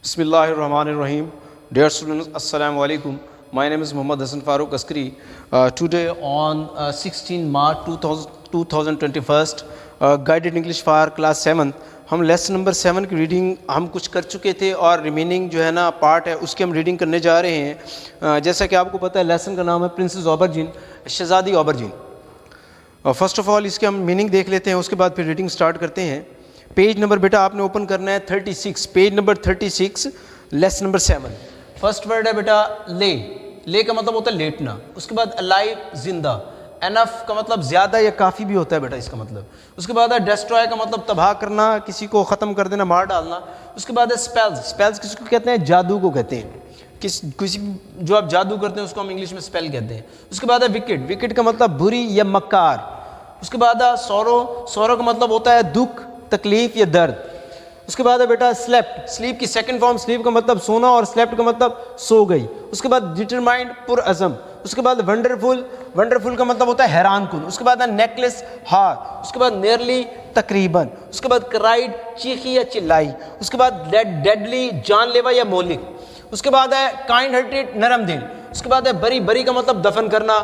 Bismillahirrahmanirrahim. Dear students, Assalamu alaikum. My name is Muhammad Hassan Farooq Askari. Today on 16 March 2021, Guided English for Class 7, हम lesson number 7 की reading हम कुछ कर चुके थे और रिमेनिंग जो है ना पार्ट है उसकी हम रीडिंग करने जा रहे हैं। जैसा कि आपको पता है लेसन का नाम है princess ऑबरजीन, Shahzadi ऑबरजीन। First of all इसके हम मीनिंग देख लेते हैं, उसके बाद फिर रीडिंग स्टार्ट करते हैं। पेज नंबर बेटा आपने ओपन करना है 36, page number 36, lesson number 7। First word है बेटा ले। ले का मतलब होता है लेटना। उसके बाद अलाइव, जिंदा। एनफ का मतलब ज़्यादा या काफ़ी भी होता है बेटा इसका मतलब। उसके बाद है डेस्ट्रॉय का मतलब तबाह करना, किसी को ख़त्म कर देना, मार डालना। उसके बाद है स्पेल्स। स्पेल्स किसको कहते हैं? जादू को कहते हैं। किसी जो आप जादू करते हैं उसको हम इंग्लिश में स्पेल कहते हैं। उसके बाद है विकेट। विकेट का मतलब बुरी या मक्कार। उसके बाद है सौरो। सौरो का मतलब होता है दुख, तकलीफ या दर्द। उसके बाद है बेटा स्लेप्ट। स्लीप की सेकंड फॉर्म, स्लीप का मतलब सोना और स्लेप्ट का मतलब सो गई। उसके बाद डिटरमाइंड, पुरअज़म। उसके बाद वंडरफुल। वंडरफुल का मतलब होता है हैरान कुन। उसके बाद है नेकलेस, हार। उसके बाद नियरली, तकरीबन। उसके बाद क्राइड, चीखी या चिल्लाई। उसके बाद डेडली, जानलेवा या मौलिक। उसके बाद है काइंड हार्टेड, नरम दिल। उसके बाद है बरी। बरी का मतलब दफन करना।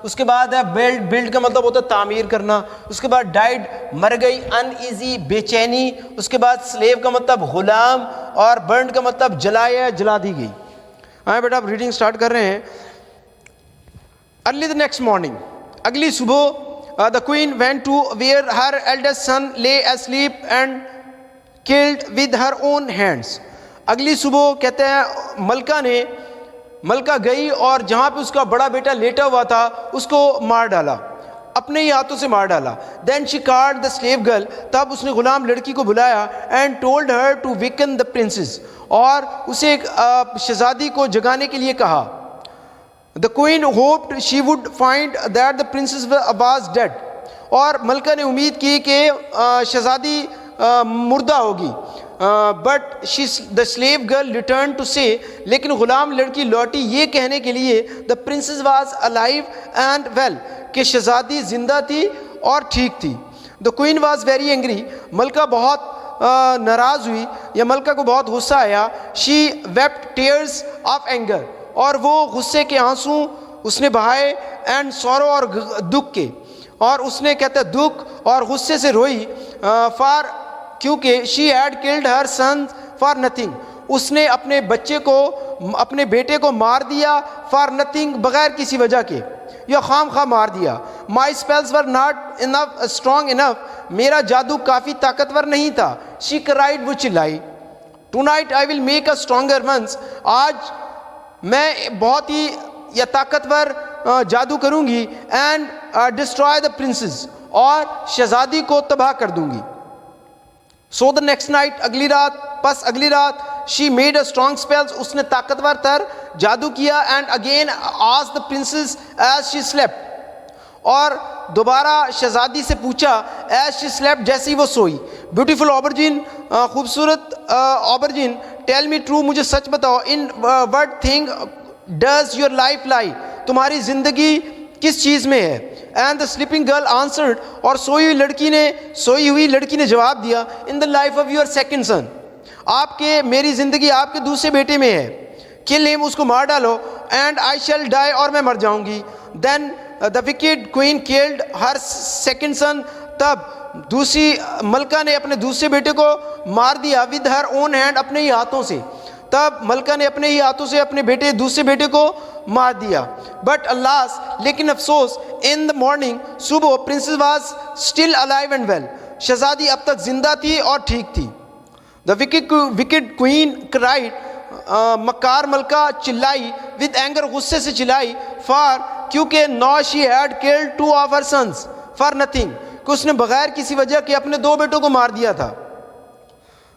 उसके बाद है बिल्ड। बिल्ड का मतलब होता है तामीर करना। उसके बाद डाइड, मर गई। अनईजी, बेचैनी। उसके बाद स्लेव का मतलब गुलाम और बर्न का मतलब जलाया, जला दी गई। हाँ बेटा आप रीडिंग स्टार्ट कर रहे हैं। अर्ली द नेक्स्ट मॉर्निंग, अगली सुबह, the queen went to where her eldest son lay asleep and killed with her own hands. अगली सुबह कहते हैं मलका गई और जहाँ पे उसका बड़ा बेटा लेटा हुआ था उसको मार डाला, अपने ही हाथों से मार डाला। Then she called the slave girl, तब उसने गुलाम लड़की को बुलाया। And told her to waken the princess, और उसे शहजादी को जगाने के लिए कहा। The queen hoped she would find that the princess was dead, और मलका ने उम्मीद की कि शहजादी मुर्दा होगी। But the slave girl return to say, लेकिन गुलाम लड़की लौटी ये कहने के लिए the princess was alive and well, कि शहजादी जिंदा थी और ठीक थी। The queen was very angry, मलका बहुत नाराज़ हुई या मलका को बहुत गुस्सा आया। She wept tears of anger, और वो गुस्से के आंसू उसने बहाए। एंड सौरो, और दुख के, और उसने कहते दुख और गुस्से से रोई। फॉर, क्योंकि she had killed her son for nothing, उसने अपने अपने बेटे को मार दिया। फॉर नथिंग, बगैर किसी वजह के, या खाम खा मार दिया। My spells were not enough strong enough, मेरा जादू काफ़ी ताकतवर नहीं था। शी क्राइड, वो चिल्लाई। Tonight I will make a stronger ones, आज मैं बहुत ही या ताकतवर जादू करूंगी। एंड डिस्ट्रॉय द प्रिंसेस, और शहजादी को तबाह कर दूंगी। सो द नेक्स्ट नाइट, अगली रात, बस अगली रात, she made a strong spells, उसने ताकतवर तर जादू किया। And again asked the princess as she slept, और दोबारा शहजादी से पूछा एज शी स्लेप्ट, जैसी वो सोई। ब्यूटीफुल ऑबरजीन, खूबसूरत ऑबरजीन, टेल मी ट्रू, मुझे सच बताओ। In what thing does your life lie, तुम्हारी जिंदगी किस चीज़ में है। And the sleeping girl answered, और सोई हुई लड़की ने जवाब दिया। In the life of your second son, मेरी जिंदगी आपके दूसरे बेटे में है। किल हिम, उसको मार डालो। एंड आई शैल डाई, और मैं मर जाऊंगी। Then the wicked queen killed her second son, तब दूसरी मलका ने अपने दूसरे बेटे को मार दिया। विद हर ओन हैंड, अपने ही हाथों से। तब मलका ने अपने ही हाथों से अपने दूसरे बेटे को मार दिया। बट अल्लास, लेकिन अफसोस, इन द मॉर्निंग, सुबह, princess was still alive and well, शहजादी अब तक जिंदा थी और ठीक थी। द विकेड क्वीन क्राइड, मक्कार मलका चिल्लाई। विद एंगर, गुस्से से चिल्लाई। फॉर, क्योंकि no she had killed two of her sons for nothing, कि उसने बगैर किसी वजह के अपने दो बेटों को मार दिया था।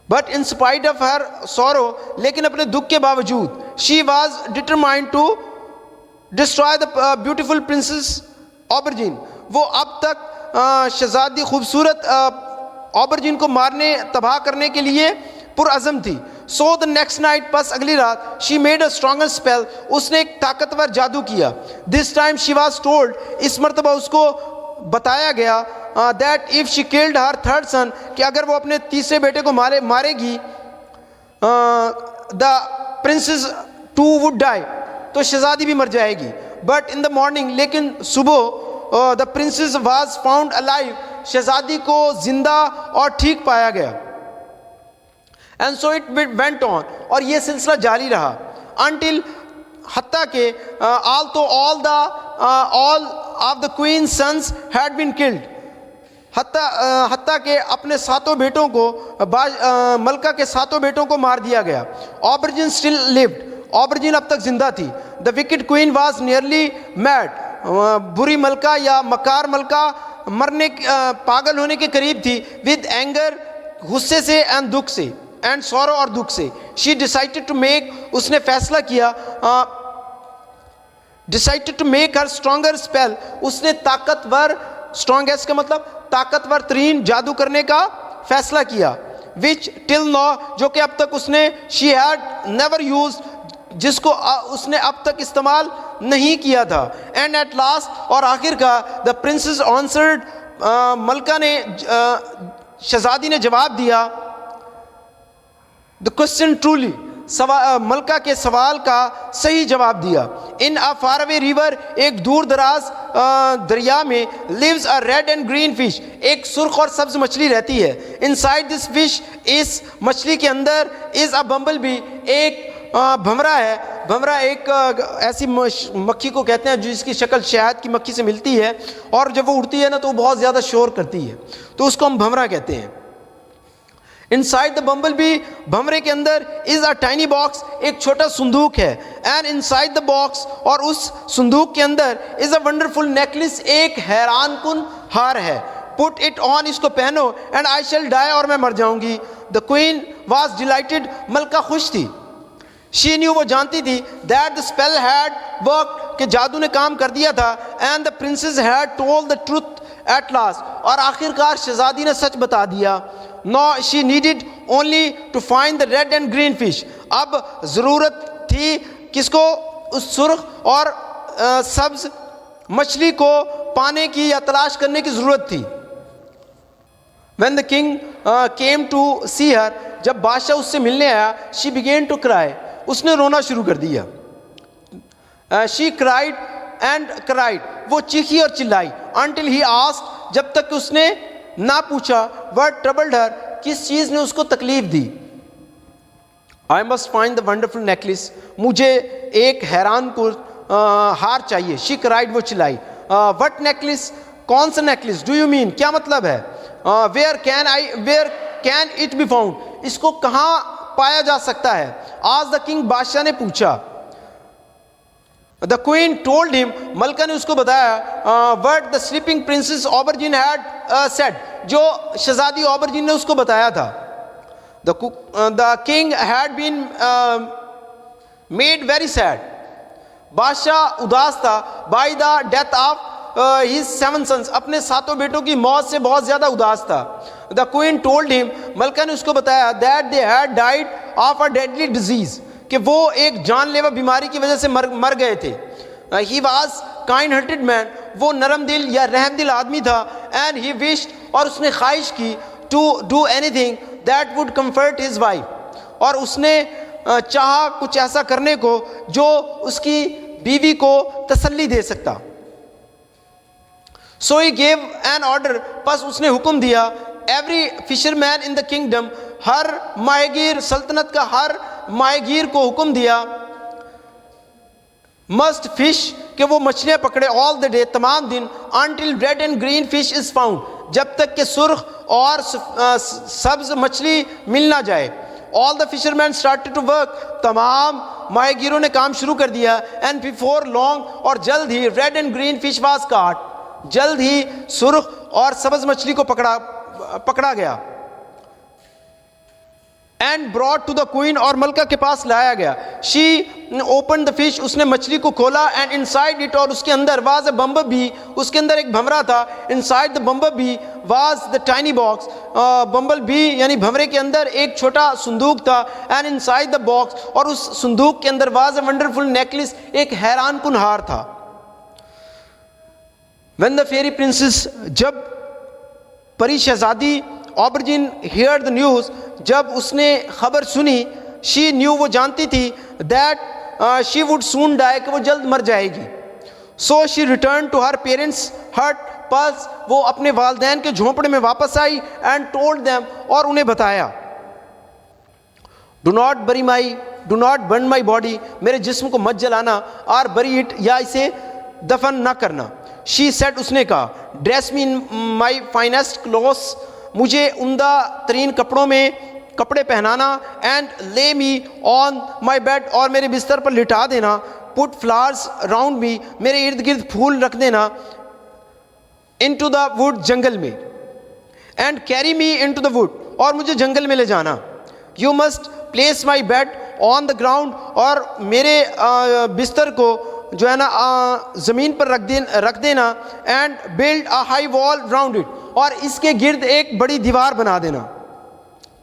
But in spite of her sorrow, लेकिन अपने दुख के बावजूद, she was determined to destroy the beautiful princess Aubergine, वो अब तक शहजादी खूबसूरत ऑबरजीन को मारने, तबाह करने के लिए पुरअज़म थी। सो द नेक्स्ट नाइट, बस अगली रात, she made a stronger spell, उसने एक ताकतवर जादू किया। This time she was told, इस मरतबा उसको बताया गया that if she killed her third son, कि अगर वो अपने तीसरे बेटे को मारेगी, the princess too would die, तो शहजादी भी मर जाएगी. बट इन द मॉर्निंग, लेकिन सुबह the princess was found alive, शहजादी को जिंदा और ठीक पाया गया. And so it went on, और ये सिलसिला जारी रहा अनटिल, हत्ता के all of the queen sons had been killed, हत्ता के अपने सातों बेटों को, मलका के सातों बेटों को मार दिया गया. ऑबरजिन स्टिल लिव्ड, ऑबरजिन अब तक जिंदा थी. The wicked queen was nearly mad, बुरी मलका या मकार मलका मरने, पागल होने के करीब थी. विद एंगर, गुस्से से, एंड दुख से, एंड सॉरो और दुख से. शी डिसाइडेड टू मेक, उसने फैसला किया, decided to make her stronger spell, उसने ताकतवर, स्ट्रॉन्गेस्ट का मतलब ताकतवर तरीन जादू करने का फैसला किया. विच टिल नॉ, जो कि अब तक उसने, शी हैड नेवर यूज, जिसको उसने अब तक इस्तेमाल नहीं किया था. एंड एट लास्ट, और आखिर का, द प्रिंसेस आंसर्ड, मलका ने, शहजादी ने जवाब दिया, द क्वेश्चन ट्रूली, मलका के सवाल का सही जवाब दिया. इन अ फार अवे रिवर, एक दूर दराज दरिया में, lives a red and green fish, एक सुर्ख और सब्ज मछली रहती है. इनसाइड दिस फिश, इस मछली के अंदर, इज अ बम्बल बी, एक भंवरा है. भंवरा एक ऐसी मक्खी को कहते हैं जिसकी शक्ल शहद की मक्खी से मिलती है, और जब वो उड़ती है ना तो वो बहुत ज़्यादा शोर करती है, तो उसको हम भंवरा कहते हैं. इनसाइड द बम्बल बी, भंवरे के अंदर, इज अ टाइनी बॉक्स, एक छोटा संदूक है. एंड इनसाइड द बॉक्स, और उस संदूक के अंदर, इज अ वंडरफुल नेकलेस, एक हैरान कुन हार है. पुट इट ऑन, इसको पहनो, एंड आई शैल डाई, और मैं मर जाऊंगी. द क्वीन वॉज डिलाइटेड, मलका खुश थी. शी न्यू, वो जानती थी, that the spell had work, कि जादू ने काम कर दिया था. And the princess had told the truth at last, और आखिरकार शहजादी ने सच बता दिया. No she needed only to find the red and green fish, अब ज़रूरत थी किसको, उस सुर्ख और सब्ज मछली को पाने की या तलाश करने की ज़रूरत थी. When the king came to see her, जब बादशाह उससे मिलने आया, she began to cry, उसने रोना शुरू कर दिया. She cried and cried, वो चीखी और चिल्लाई. Until he asked, जब तक उसने ना पूछा, what troubled her, किस चीज़ ने उसको तकलीफ दी. I must find the wonderful necklace, मुझे एक हैरान को हार चाहिए. She cried, वो चिल्लाई. What necklace, कौन सा नेकलेस, डू यू मीन, क्या मतलब है. Where can it be found, इसको कहाँ पाया जा सकता है. आज द किंग, बादशाह ने पूछा. द क्वीन टोल्ड हिम, मलका ने उसको बताया, what the sleeping princess Aubergine had said, जो शहजादी ऑबरजिन ने उसको बताया था. The king had been made very sad, बादशाह उदास था. By the death of his 7 sons, अपने सातों बेटों की मौत से बहुत ज़्यादा उदास था. द क्वीन टोल्ड हिम, मलका ने उसको बताया, that they had died of a deadly disease, कि वो एक जानलेवा बीमारी की वजह से मर गए थे. He was kind hearted man, वो नरम दिल या रहम दिल आदमी था. एंड ही विश्ड, और उसने ख्वाहिश की, to do anything that would comfort his wife, और उसने चाहा कुछ ऐसा करने को जो उसकी बीवी को तसल्ली दे सकता. So he gave an order, बस उसने हुक्म दिया. Every fisherman in the kingdom, हर माहीगीर, सल्तनत का हर माहीगीर को हुक्म दिया, must fish, कि वो मछलियाँ पकड़े, all the day, तमाम दिन, until red and green fish is found, जब तक कि सुर्ख और सब्ज मछली मिल ना जाए. All the fishermen started to work, तमाम माहीगीरों ने काम शुरू कर दिया. And before long, और जल्द ही, red and green fish was caught, जल्द ही सुर्ख और सब्ज मछली को पकड़ा गया. And brought to the queen, और मलका के पास लाया गया. शी ओपन द फिश, उसने मछली को खोला. एंड इनसाइड इट, और उसके अंदर, वाज अ बम्बर बी, उसके अंदर एक भंवरा था. Inside the bumble bee was the tiny box, bumble bee यानी भंवरे के अंदर एक छोटा संदूक था. एंड इनसाइड द बॉक्स, और उस संदूक के अंदर, वाज अ वंडरफुल नेकलेस, एक हैरान कुन हार था. When the fairy princess, जब परी शहजादी ऑबरजिन heard the news, जब उसने खबर सुनी, शी न्यू, वो जानती थी that she would soon die, कि वो जल्द मर जाएगी. So she return to her parents hut, बस वो अपने वालदैन के झोंपड़े में वापस आई. एंड टोल्ड देम, और उन्हें बताया, do not burn my body, मेरे जिस्म को मत जलाना, आर बरी इट, या इसे दफन ना करना. शी सेड, उसने कहा, ड्रेस मी इन माई फाइनेस्ट क्लोथ्स, मुझे उम्दा तरीन कपड़ों में कपड़े पहनाना. एंड ले मी ऑन माई बेड, और मेरे बिस्तर पर लिटा देना. पुट फ्लावर्स राउंड मी, मेरे इर्द गिर्द फूल रख देना. इन टू द वुड, जंगल में. And carry me into the wood, और मुझे जंगल में ले जाना. You must place my bed on the ground, और मेरे बिस्तर को जो है ना ज़मीन पर रख देना. And build a high wall round it, और इसके गिर्द एक बड़ी दीवार बना देना,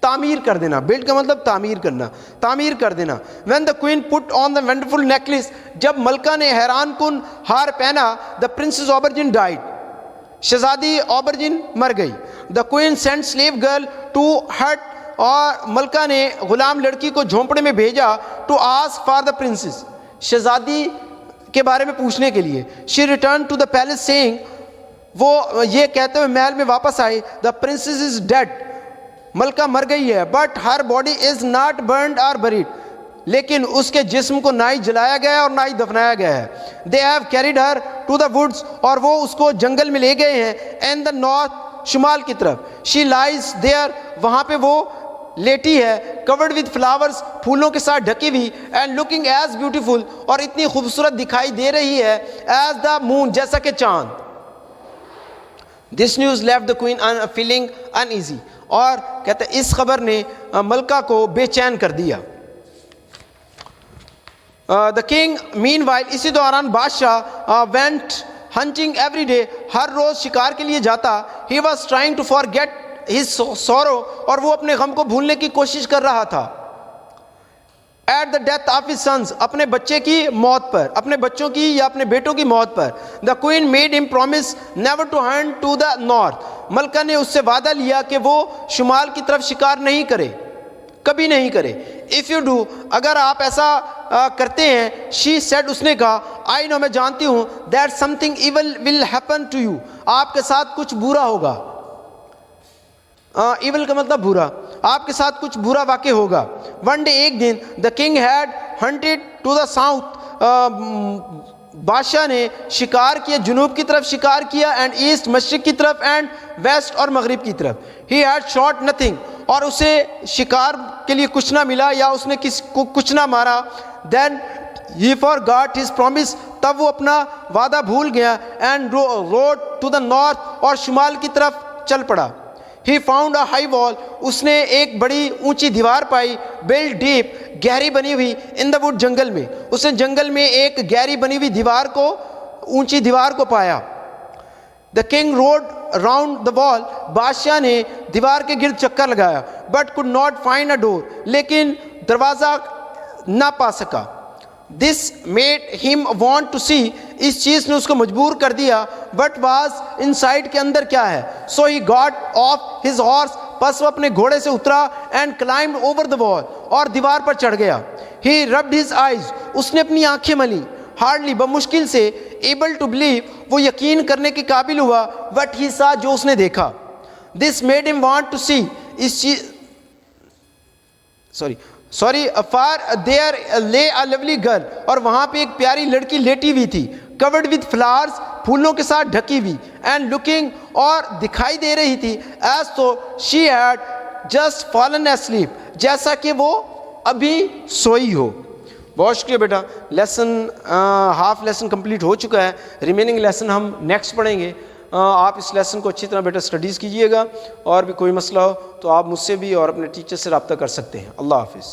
तामीर कर देना. बिल्ड का मतलब तामीर करना, तामीर कर देना. When the queen put on the wonderful necklace, जब मलका ने हैरान कुन हार पहना, the princess ऑबरजिन died, Shahzadi aubergine मर गई. The queen sent slave girl to hut, और मलका ने गुलाम लड़की को झोंपड़े में भेजा. To ask for the princess, शहजादी के बारे में पूछने के लिए. She return to the palace saying, वो ये कहते हुए महल में वापस आई, द प्रिंसेस इज डेड, मलका मर गई है. But her body is not burned और बरीड, लेकिन उसके जिस्म को ना ही जलाया गया है और ना ही दफनाया गया है. They have carried her to the woods, और वो उसको जंगल में ले गए हैं. एंड द नॉर्थ, शुमाल की तरफ. शी लाइज देयर, वहाँ पे वो लेटी है. कवर्ड विद फ्लावर्स, फूलों के साथ ढकी हुई. एंड लुकिंग एज ब्यूटीफुल, और इतनी खूबसूरत दिखाई दे रही है. एज द मून, जैसा कि चांद. This news left the queen feeling uneasy, और कहते इस खबर ने मलका को बेचैन कर दिया. द किंग मीनवाइल, इसी दौरान बादशाह वेंट हंटिंग एवरी डे, हर रोज शिकार के लिए जाता. He was trying to forget his sorrow, और वो अपने गम को भूलने की कोशिश कर रहा था. At the death of his sons, अपने बच्चे की मौत पर, अपने बच्चों की या अपने बेटों की मौत पर. The queen made him promise never to hunt to the north, मलका ने उससे वादा लिया कि वो शुमाल की तरफ शिकार नहीं करे, कभी नहीं करे. इफ़ यू डू, अगर आप ऐसा करते हैं. शी सेड, उसने कहा, आई नो, मैं जानती हूँ, that something evil will happen to you, आपके साथ कुछ बुरा होगा. इविल का मतलब बुरा, आपके साथ कुछ बुरा वाक़ई होगा. वन डे, एक दिन, the king had hunted to the south, बादशाह ने शिकार किया, जुनूब की तरफ शिकार किया. एंड ईस्ट, मशरिक की तरफ. एंड वेस्ट, और मगरिब की तरफ. ही हैड शॉट नथिंग, और उसे शिकार के लिए कुछ ना मिला, या उसने किसी को कुछ ना मारा. Then he forgot his promise, तब वो अपना वादा भूल गया. And rode to the north, और शुमाल की तरफ चल पड़ा. He found a high wall, उसने एक बड़ी ऊंची दीवार पाई. बिल्ड डीप, गहरी बनी हुई. इन द वुड, जंगल में. उसने जंगल में एक गहरी बनी हुई दीवार को, ऊंची दीवार को पाया. The king rode round the wall, बादशाह ने दीवार के गिर्द चक्कर लगाया. But could not find a door, लेकिन दरवाज़ा ना पा सका. This made him want to see, इस चीज़ ने उसको मजबूर कर दिया. बट वाज इनसाइड, के अंदर क्या है. So he got off his horse, बस वो अपने घोड़े से उतरा. And climbed over the wall, और दीवार पर चढ़ गया. ही रब्ड हिज आइज, उसने अपनी आंखें मली. हार्डली, बमुश्किल से. एबल टू बिलीव, वो यकीन करने के काबिल हुआ. वट ही सा, जो उसने देखा. This made him want to see, इस चीज सॉरी फार देयर ले अ लवली गर्ल, और वहाँ पे एक प्यारी लड़की लेटी हुई थी. कवर्ड विद फ्लावर्स, फूलों के साथ ढकी हुई. एंड लुकिंग, और दिखाई दे रही थी. एज तो she had just fallen asleep, जैसा कि वो अभी सोई हो. बहुत शुक्रिया बेटा. लेसन हाफ लेसन कंप्लीट हो चुका है. रिमेनिंग लेसन हम नेक्स्ट पढ़ेंगे. आप इस लेसन को अच्छी तरह बेटा स्टडीज़ कीजिएगा. और भी कोई मसला हो तो आप मुझसे भी और अपने टीचर से रब्ता कर सकते हैं. अल्लाह हाफिज़.